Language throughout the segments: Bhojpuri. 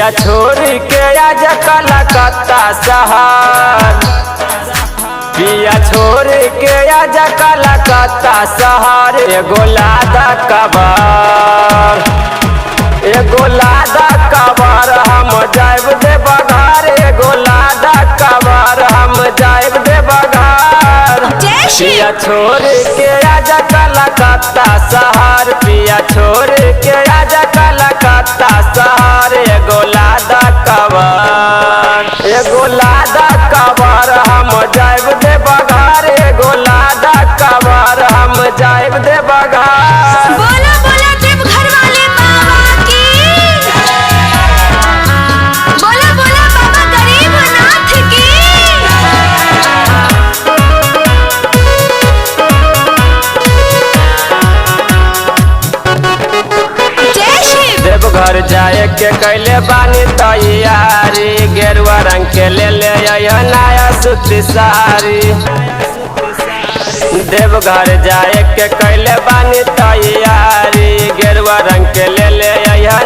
पिया छोरी के आज कलकत्ता शहर, पिया छोरी के आज कलकत्ता शहर। एगो लादा कबर, एगो लादा कबर हम जाइब दे बघार, एगो लादा कबर हम जाइब दे बघार। पिया छोरी के आज कलकत्ता शहर, पिया छोरी के आज कलकत्ता शहर। एगो लादा कबर, एगो लादा कबर हम जाइब दे बघार, एगो लादा कबर हम जाइब दे बघार। बोला बोला देव घर वाले बाबा की, बोला बोला बाबा गरीबनाथ की। जय शिव। देवघर जाए के कैले बानी तैयारी, गेरुआ रंग के ले ले नया सूती साड़ी। देवघर जाए के कैले बानी तैयारी, गेरुआ रंग के ले ले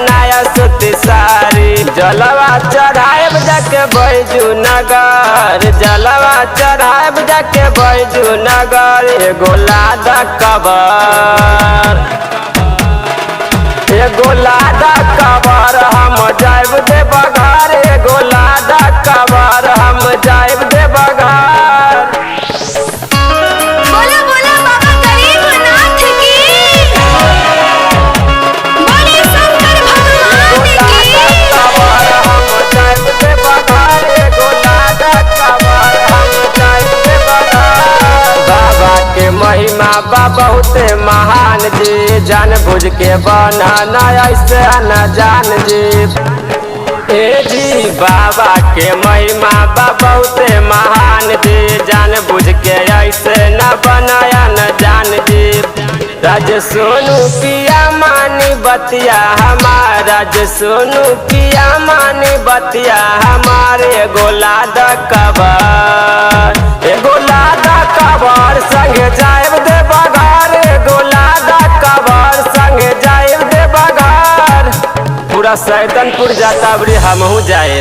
नया सूती साड़ी। जलवा चढ़ाएब जाके बैजू नगर, जलवा चढ़ाएब जाके बैजू नगर। एगो लादा कबर, एगो लादा कबर हम जाइब दे बघार, एगो लादा कबर हम जाइब दे बघार। बोला बोला बाबा गरीबनाथ की, बोले शंकर भगवान की। कबर हम जाइब दे बघार, एगो लादा कबर हम जाइब दे बघार। बाबा के महिमा बा बहुते महान जी, जान बुझ के बना ना ऐसे न जान जी। ए जी बाबा के महिमा बा बहुते महान जी, जान बुझ के ऐसे न बनाया न जान जी। राज सोनू पिया मानी बतिया हमार, राज सोनू पिया मानी बतिया हमारे। एगो लादा कबर, एगो लादा कबर संगे जाइब दे बघार, एगो लादा कबर संगे जाइब दे बघार। पूरा सैतनपुर जाता बड़ी हमहू जाए।